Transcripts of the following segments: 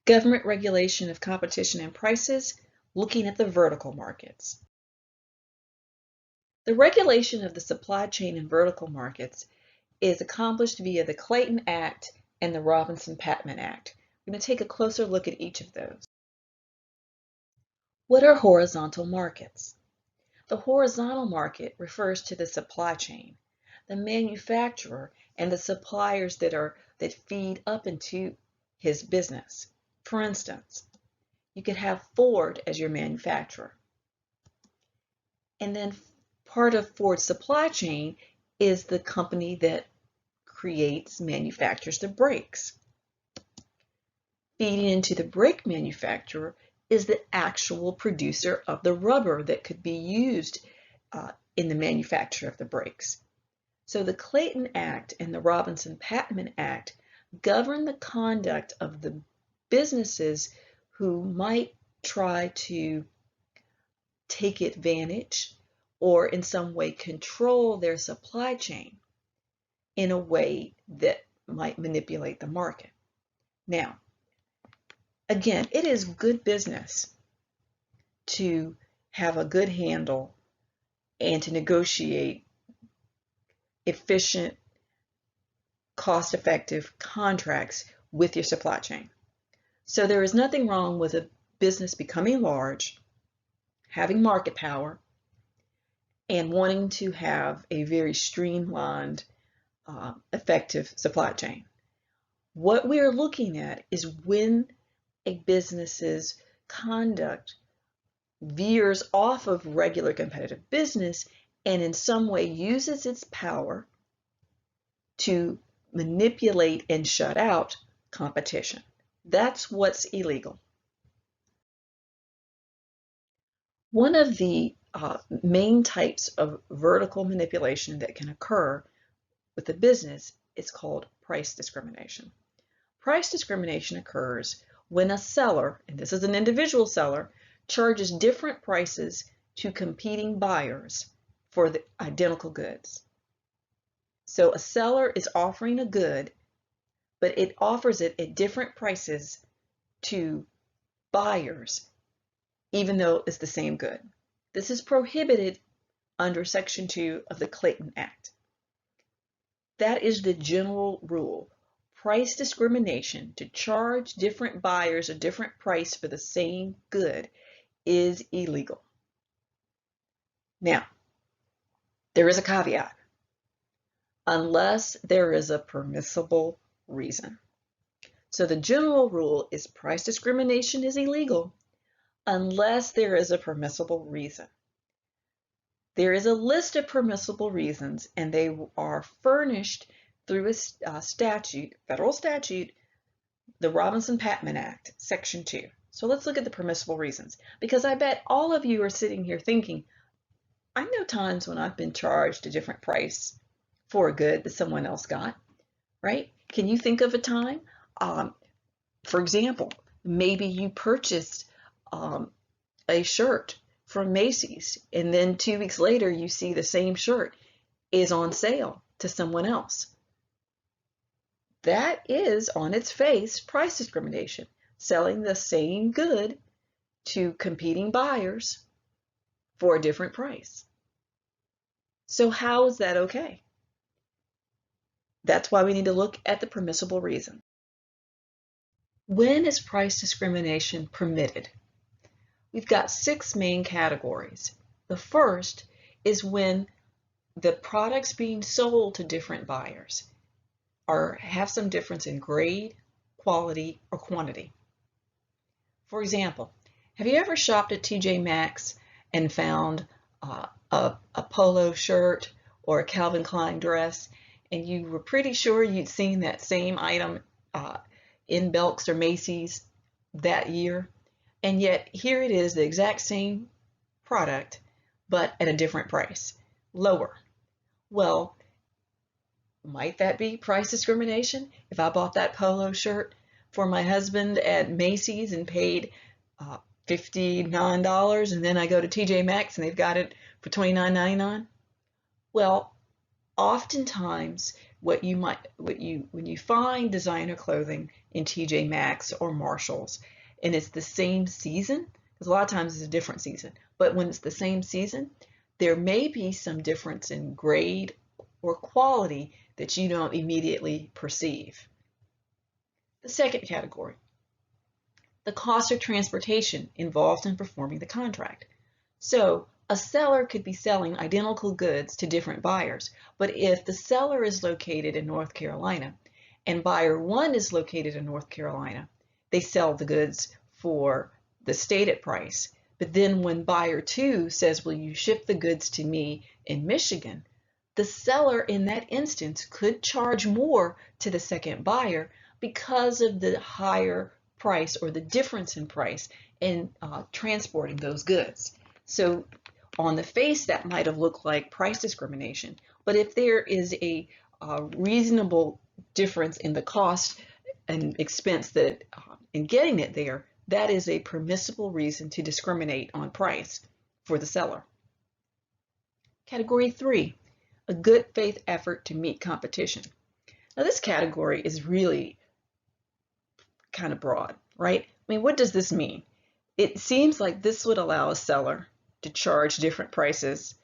Government regulation of competition and prices, looking at the vertical markets. The regulation of the supply chain and vertical markets is accomplished via the Clayton Act and the Robinson-Patman Act. We're going to take a closer look at each of those. What are horizontal markets? The horizontal market refers to the supply chain, the manufacturer, and the suppliers that feed up into his business. For instance, you could have Ford as your manufacturer. And then part of Ford's supply chain is the company that manufactures the brakes. Feeding into the brake manufacturer is the actual producer of the rubber that could be used in the manufacture of the brakes. So the Clayton Act and the Robinson-Patman Act govern the conduct of the businesses who might try to take advantage or in some way control their supply chain in a way that might manipulate the market. Now, again, it is good business to have a good handle and to negotiate efficient, cost-effective contracts with your supply chain. So there is nothing wrong with a business becoming large, having market power, and wanting to have a very streamlined, effective supply chain. What we are looking at is when a business's conduct veers off of regular competitive business and in some way uses its power to manipulate and shut out competition. That's what's illegal. One of the main types of vertical manipulation that can occur with a business is called price discrimination. Price discrimination occurs when a seller, and this is an individual seller, charges different prices to competing buyers for the identical goods. So a seller is offering a good, but it offers it at different prices to buyers, even though it's the same good. This is prohibited under Section 2 of the Clayton Act. That is the general rule. Price discrimination, to charge different buyers a different price for the same good, is illegal. Now, there is a caveat. Unless there is a permissible reason. So the general rule is price discrimination is illegal unless there is a permissible reason. There is a list of permissible reasons, and they are furnished through a statute, federal statute, the Robinson-Patman Act, Section 2. So let's look at the permissible reasons, because I bet all of you are sitting here thinking, I know times when I've been charged a different price for a good that someone else got, right? Can you think of a time? For example, maybe you purchased a shirt from Macy's, and then 2 weeks later you see the same shirt is on sale to someone else. That is, on its face, price discrimination, selling the same good to competing buyers for a different price. So how is that okay? That's why we need to look at the permissible reason. When is price discrimination permitted? We've got 6 main categories. The first is when the products being sold to different buyers have some difference in grade, quality, or quantity. For example, have you ever shopped at TJ Maxx and found a polo shirt or a Calvin Klein dress, and you were pretty sure you'd seen that same item in Belk's or Macy's that year, and yet here it is, the exact same product, but at a different price, lower? Well, might that be price discrimination? If I bought that polo shirt for my husband at Macy's and paid $59, and then I go to TJ Maxx and they've got it for $29.99? Well, oftentimes when you find designer clothing in TJ Maxx or Marshalls and it's the same season, because a lot of times it's a different season, but when it's the same season, there may be some difference in grade or quality that you don't immediately perceive. The second category, the cost of transportation involved in performing the contract. So a seller could be selling identical goods to different buyers, but if the seller is located in North Carolina and buyer one is located in North Carolina, they sell the goods for the stated price. But then when buyer two says, will you ship the goods to me in Michigan, the seller in that instance could charge more to the second buyer because of the higher price or the difference in price in transporting those goods. So on the face, that might have looked like price discrimination, but if there is a reasonable difference in the cost and expense that in getting it there, that is a permissible reason to discriminate on price for the seller. Category 3, a good faith effort to meet competition. Now this category is really kind of broad, right? I mean, what does this mean? It seems like this would allow a seller to charge different prices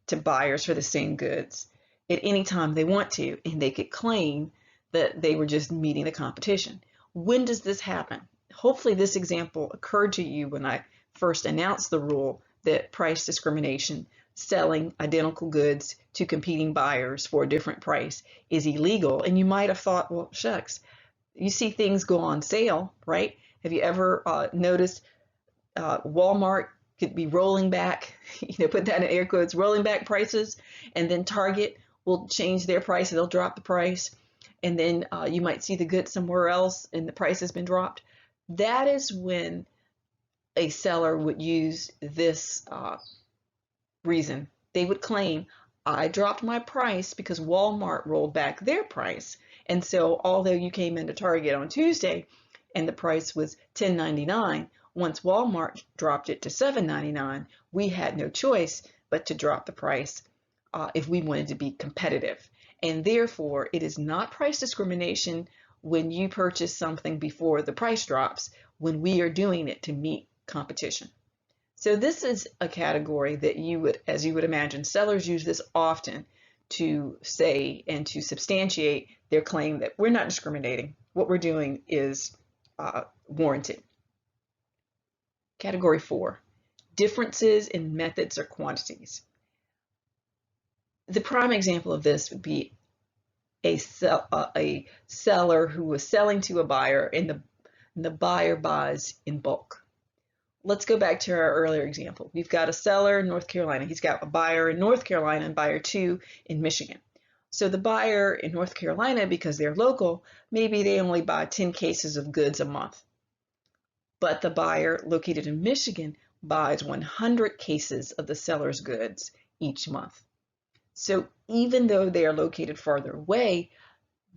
to buyers for the same goods at any time they want to, and they could claim that they were just meeting the competition. When does this happen? Hopefully this example occurred to you when I first announced the rule that price discrimination, selling identical goods to competing buyers for a different price, is illegal. And you might have thought, well, shucks, you see things go on sale, right? Have you ever noticed Walmart could be rolling back, put that in air quotes, rolling back prices, and then Target will change their price, they'll drop the price, and then you might see the goods somewhere else and the price has been dropped. That is when a seller would use this reason. They would claim, I dropped my price because Walmart rolled back their price. And so although you came into Target on Tuesday and the price was $10.99, once Walmart dropped it to $7.99, we had no choice but to drop the price if we wanted to be competitive. And therefore, it is not price discrimination when you purchase something before the price drops, when we are doing it to meet competition. So this is a category that you would, as you would imagine, sellers use this often to say and to substantiate their claim that we're not discriminating. What we're doing is warranted. Category 4, differences in methods or quantities. The prime example of this would be a seller who was selling to a buyer and the buyer buys in bulk. Let's go back to our earlier example. We've got a seller in North Carolina. He's got a buyer in North Carolina and buyer two in Michigan. So the buyer in North Carolina, because they're local, maybe they only buy 10 cases of goods a month. But the buyer located in Michigan buys 100 cases of the seller's goods each month. So even though they are located farther away,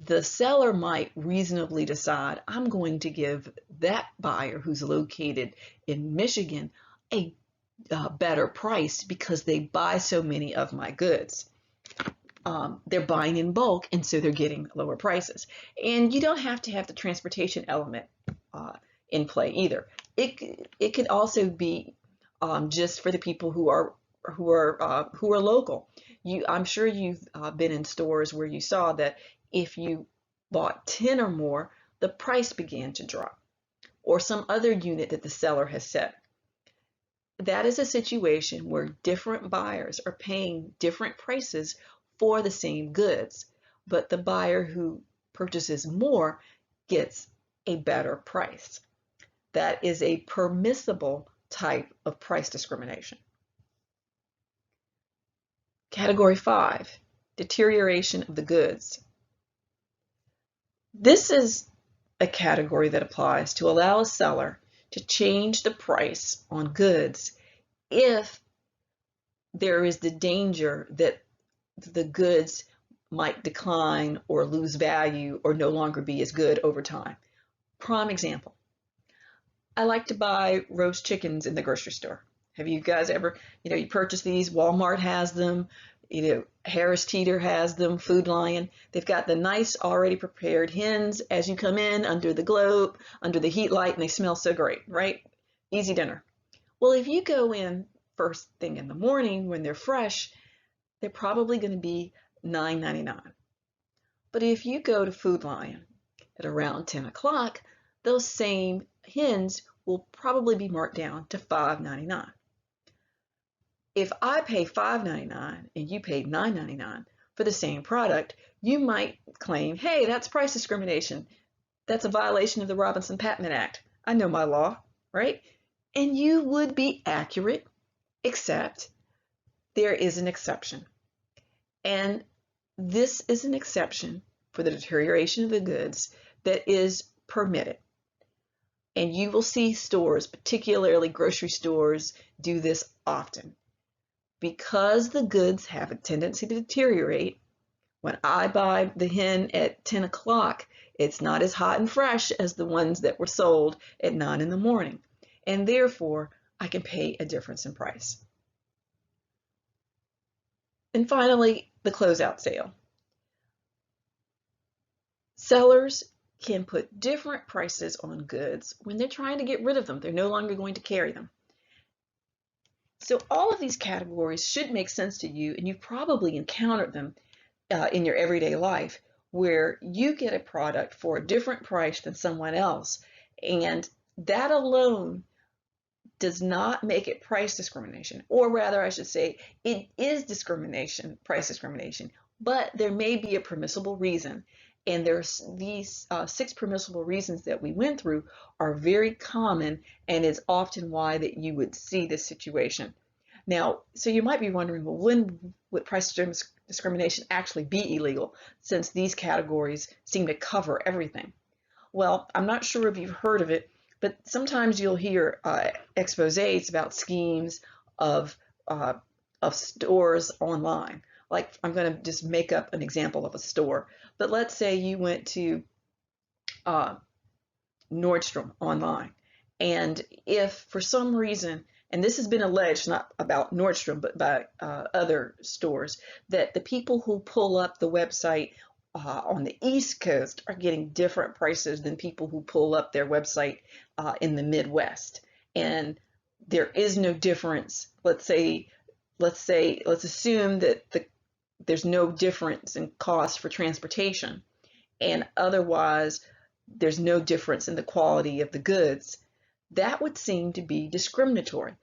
the seller might reasonably decide, I'm going to give that buyer who's located in Michigan a better price because they buy so many of my goods. They're buying in bulk, and so they're getting lower prices. And you don't have to have the transportation element in play either. It could also be just for the people who are local. I'm sure you've been in stores where you saw that if you bought 10 or more, the price began to drop, or some other unit that the seller has set. That is a situation where different buyers are paying different prices for the same goods, but the buyer who purchases more gets a better price. That is a permissible type of price discrimination. Category 5, deterioration of the goods. This is a category that applies to allow a seller to change the price on goods if there is the danger that the goods might decline or lose value or no longer be as good over time. Prime example, I like to buy roast chickens in the grocery store. Have you guys ever, you purchase these, Walmart has them, Harris Teeter has them, Food Lion. They've got the nice already prepared hens as you come in under the globe, under the heat light, and they smell so great, right? Easy dinner. Well, if you go in first thing in the morning when they're fresh, they're probably going to be $9.99. But if you go to Food Lion at around 10 o'clock, those same hens will probably be marked down to $5.99. If I pay $5.99 and you paid $9.99 for the same product, you might claim, hey, that's price discrimination. That's a violation of the Robinson-Patman Act. I know my law, right? And you would be accurate, except there is an exception. And this is an exception for the deterioration of the goods that is permitted. And you will see stores, particularly grocery stores, do this often. Because the goods have a tendency to deteriorate, when I buy the hen at 10 o'clock, it's not as hot and fresh as the ones that were sold at 9 in the morning. And therefore, I can pay a difference in price. And finally, the closeout sale. Sellers can put different prices on goods when they're trying to get rid of them. They're no longer going to carry them. So all of these categories should make sense to you, and you've probably encountered them in your everyday life, where you get a product for a different price than someone else, and that alone does not make it price discrimination, or rather I should say it is discrimination, price discrimination, but there may be a permissible reason. And there's these 6 permissible reasons that we went through are very common, and is often why that you would see this situation. Now, so you might be wondering, well, when would price discrimination actually be illegal, since these categories seem to cover everything? Well, I'm not sure if you've heard of it, but sometimes you'll hear exposés about schemes of stores online. Like, I'm going to just make up an example of a store, but let's say you went to Nordstrom online, and if for some reason, and this has been alleged not about Nordstrom but by other stores, that the people who pull up the website on the East Coast are getting different prices than people who pull up their website in the Midwest, and there is no difference. Let's assume that there's no difference in cost for transportation, and otherwise there's no difference in the quality of the goods. That would seem to be discriminatory.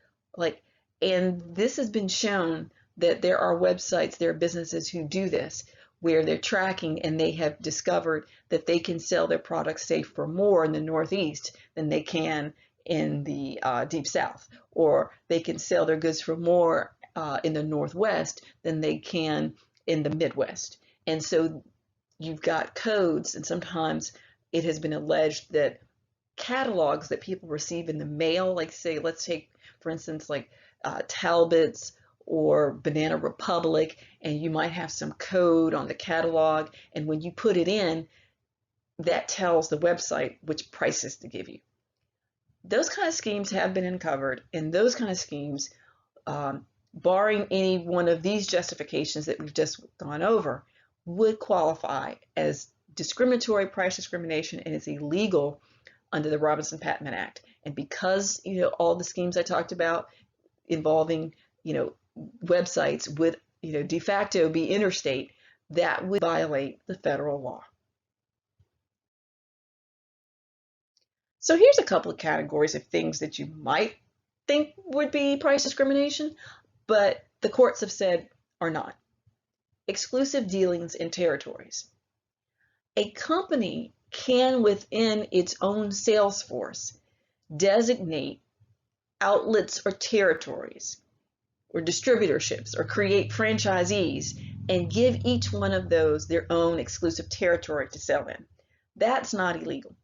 And this has been shown that there are websites, there are businesses who do this, where they're tracking and they have discovered that they can sell their products, say, for more in the Northeast than they can in the Deep South, or they can sell their goods for more in the Northwest than they can in the Midwest. And so you've got codes, and sometimes it has been alleged that catalogs that people receive in the mail, like, say, let's take for instance like Talbot's or Banana Republic, and you might have some code on the catalog, and when you put it in, that tells the website which prices to give you. Those kind of schemes have been uncovered, and those kind of schemes, barring any one of these justifications that we've just gone over, would qualify as discriminatory price discrimination, and is illegal under the Robinson-Patman Act. And because all the schemes I talked about involving websites would de facto be interstate, that would violate the federal law. So here's a couple of categories of things that you might think would be price discrimination, but the courts have said are not. Exclusive dealings in territories. A company can, within its own sales force, designate outlets or territories or distributorships, or create franchisees and give each one of those their own exclusive territory to sell in. That's not illegal.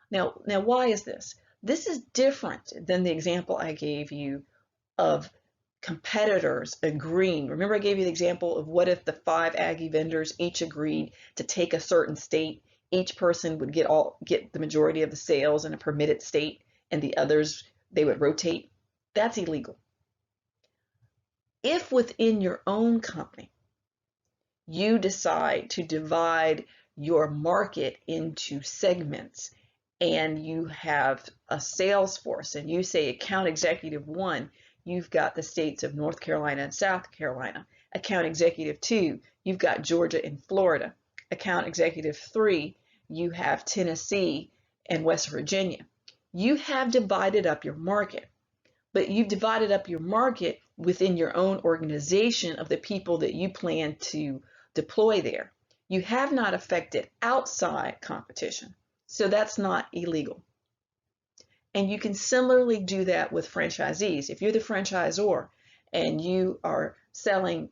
Now why is this? This is different than the example I gave you of competitors agreeing. Remember, I gave you the example of what if the 5 Aggie vendors each agreed to take a certain state. Each person would get the majority of the sales in a permitted state, and the others, they would rotate. That's illegal. If within your own company You decide to divide your market into segments, and you have a sales force, and you say account executive 1, you've got the states of North Carolina and South Carolina. Account executive 2, you've got Georgia and Florida. Account executive 3, you have Tennessee and West Virginia. You have divided up your market, but you've divided up your market within your own organization of the people that you plan to deploy there. You have not affected outside competition, so that's not illegal. And you can similarly do that with franchisees. If you're the franchisor and you are selling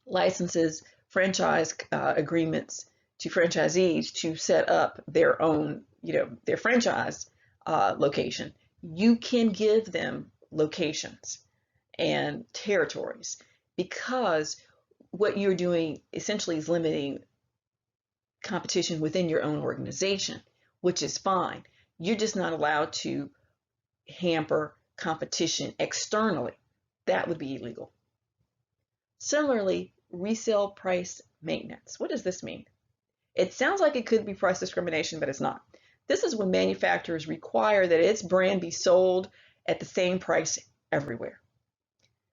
licenses, franchise agreements to franchisees to set up their own, their franchise location, you can give them locations and territories, because what you're doing essentially is limiting competition within your own organization, which is fine. You're just not allowed to hamper competition externally. That would be illegal. Similarly, resale price maintenance. What does this mean? It sounds like it could be price discrimination, but it's not. This is when manufacturers require that its brand be sold at the same price everywhere.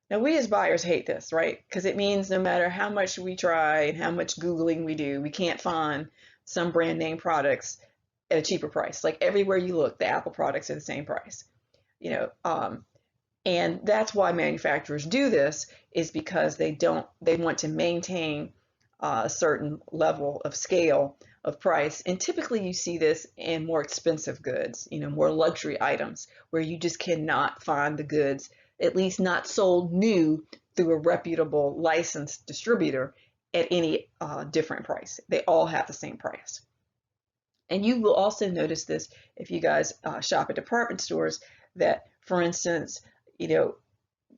Now, we as buyers hate this, right? Because it means no matter how much we try and how much Googling we do, we can't find some brand name products at a cheaper price. Like everywhere you look, the Apple products are the same price. And that's why manufacturers do this, is because they want to maintain a certain level of scale of price. And typically you see this in more expensive goods, more luxury items, where you just cannot find the goods, at least not sold new through a reputable licensed distributor, at any different price. They all have the same price. And you will also notice this if you guys shop at department stores, that, for instance,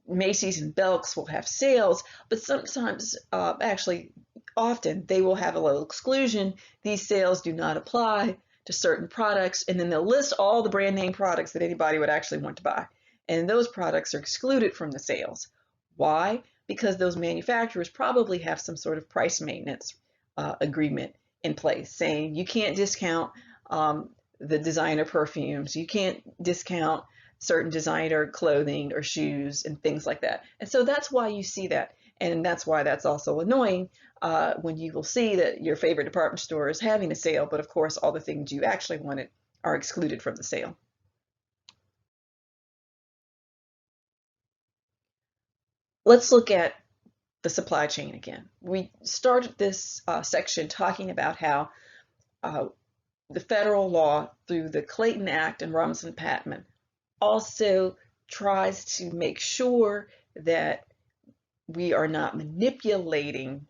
Macy's and Belk's will have sales, but sometimes, actually, often they will have a little exclusion. These sales do not apply to certain products, and then they'll list all the brand name products that anybody would actually want to buy. And those products are excluded from the sales. Why? Because those manufacturers probably have some sort of price maintenance agreement in place, saying you can't discount the designer perfumes, you can't discount certain designer clothing or shoes and things like that. And so that's why you see that. And that's why that's also annoying when you will see that your favorite department store is having a sale, but of course all the things you actually wanted are excluded from the sale. Let's look at the supply chain again. We started this section talking about how the federal law, through the Clayton Act and Robinson-Patman, also tries to make sure that we are not manipulating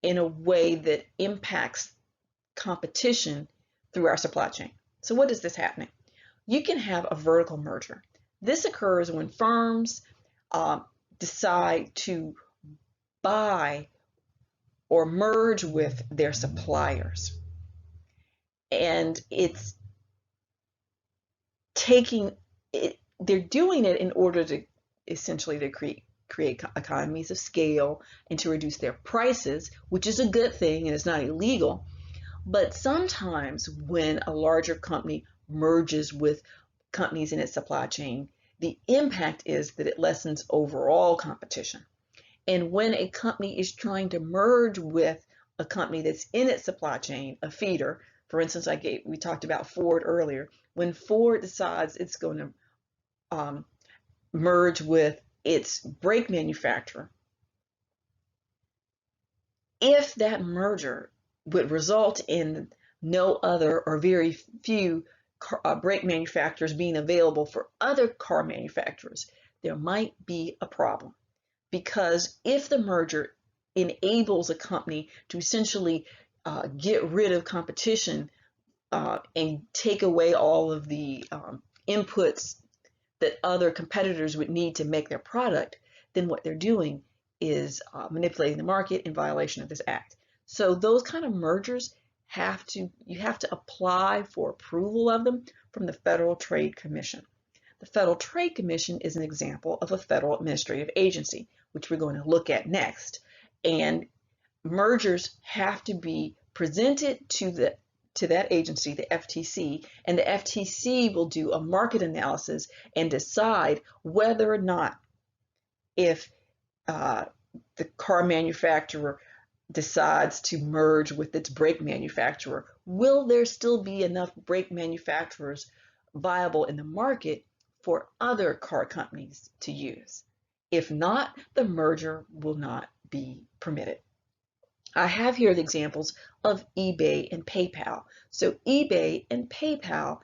in a way that impacts competition through our supply chain. So what is this happening? You can have a vertical merger. This occurs when firms decide to buy or merge with their suppliers. And it's they're doing it in order to essentially to create economies of scale and to reduce their prices, which is a good thing and it's not illegal. But sometimes when a larger company merges with companies in its supply chain, the impact is that it lessens overall competition. And when a company is trying to merge with a company that's in its supply chain, a feeder, for instance, we talked about Ford earlier. When Ford decides it's going to merge with its brake manufacturer, if that merger would result in no other or very few brake manufacturers being available for other car manufacturers, there might be a problem. Because if the merger enables a company to essentially get rid of competition and take away all of the inputs that other competitors would need to make their product, then what they're doing is manipulating the market in violation of this act. So those kind of mergers you have to apply for approval of them from the Federal Trade Commission. The Federal Trade Commission is an example of a federal administrative agency, which we're going to look at next. And mergers have to be presented to that agency, the FTC, and the FTC will do a market analysis and decide whether or not, if uh, the car manufacturer decides to merge with its brake manufacturer, will there still be enough brake manufacturers viable in the market for other car companies to use? If not, the merger will not be permitted. I have here the examples of eBay and PayPal. So eBay and PayPal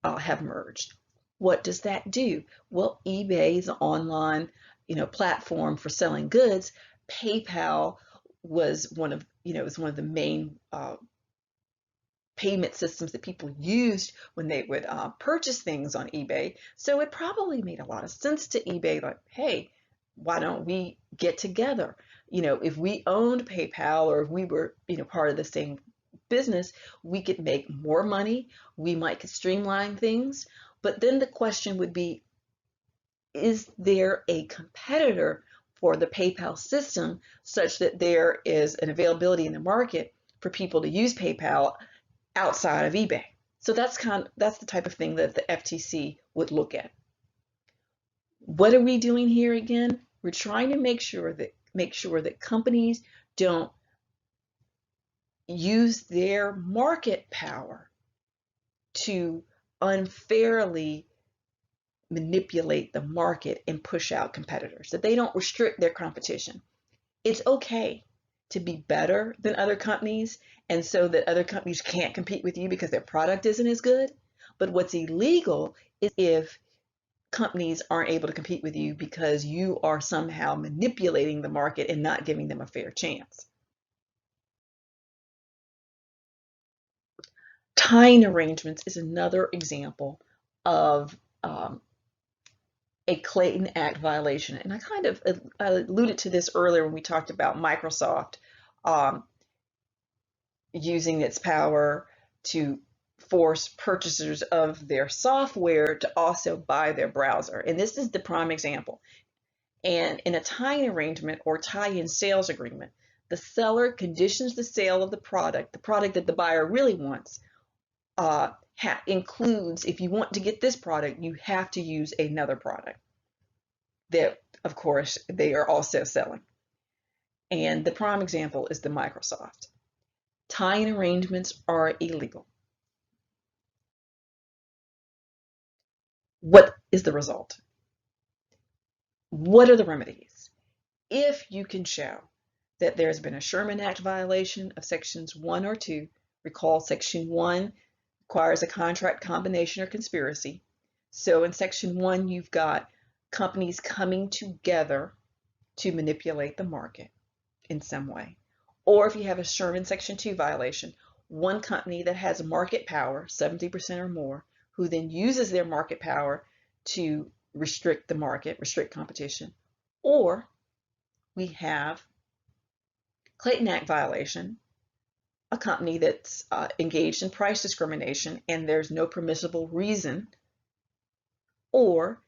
have merged. What does that do? Well, eBay is an online, platform for selling goods. PayPal was one of, was one of the main payment systems that people used when they would purchase things on eBay. So it probably made a lot of sense to eBay, like, hey, why don't we get together? If we owned PayPal, or if we were, part of the same business, we could make more money. We might could streamline things. But then the question would be, is there a competitor for the PayPal system such that there is an availability in the market for people to use PayPal outside of eBay? So that's the type of thing that the FTC would look at. What are we doing here again? We're trying to make sure that companies don't use their market power to unfairly manipulate the market and push out competitors, that they don't restrict their competition. It's okay to be better than other companies, and so that other companies can't compete with you because their product isn't as good. But what's illegal is if companies aren't able to compete with you because you are somehow manipulating the market and not giving them a fair chance. Tying arrangements is another example of a Clayton Act violation. And I kind of alluded to this earlier when we talked about Microsoft using its power to force purchasers of their software to also buy their browser. And this is the prime example. And in a tie-in arrangement or tie-in sales agreement, the seller conditions the sale of the product that the buyer really wants, includes, if you want to get this product, you have to use another product that, of course, they are also selling. And the prime example is the Microsoft. Tie-in arrangements are illegal. What is the result? What are the remedies? If you can show that there's been a Sherman Act violation of sections 1 or 2, recall section 1 requires a contract, combination, or conspiracy. So in section 1, you've got companies coming together to manipulate the market in some way. Or if you have a Sherman section 2 violation, one company that has market power, 70% or more, who then uses their market power to restrict the market, restrict competition. Or we have Clayton Act violation, a company that's engaged in price discrimination and there's no permissible reason. Or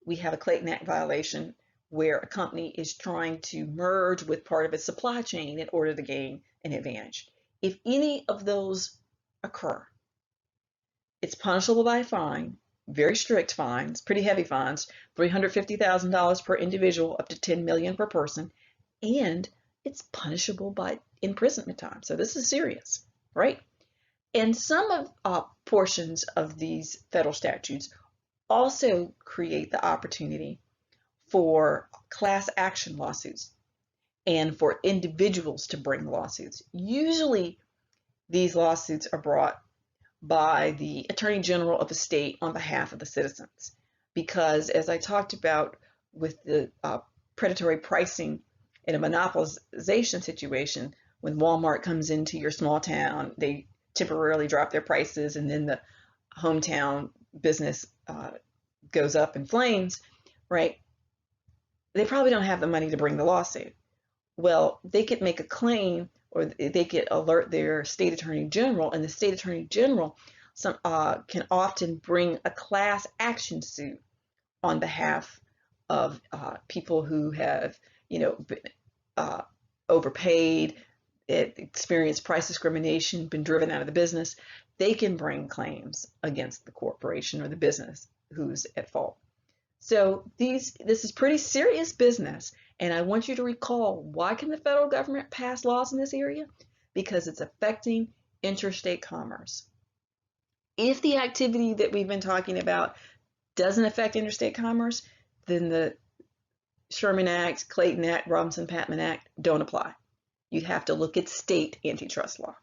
we have a Clayton Act violation where a company is trying to merge with part of its supply chain in order to gain an advantage. If any of those occur, it's punishable by a fine, very strict fines, pretty heavy fines, $350,000 per individual, up to $10 million per person, and it's punishable by imprisonment time. So this is serious, right? And some of portions of these federal statutes also create the opportunity for class action lawsuits and for individuals to bring lawsuits. Usually these lawsuits are brought by the Attorney General of the state on behalf of the citizens, because as I talked about with the predatory pricing in a monopolization situation, when Walmart comes into your small town, they temporarily drop their prices and then the hometown business goes up in flames, right? They probably don't have the money to bring the lawsuit. Well, they could make a claim, or they could alert their state attorney general, and the state attorney general can often bring a class action suit on behalf of people who have, been overpaid, experienced price discrimination, been driven out of the business, they can bring claims against the corporation or the business who's at fault. So this is pretty serious business, and I want you to recall, why can the federal government pass laws in this area? Because it's affecting interstate commerce. If the activity that we've been talking about doesn't affect interstate commerce, then the Sherman Act, Clayton Act, Robinson-Patman Act don't apply. You have to look at state antitrust law.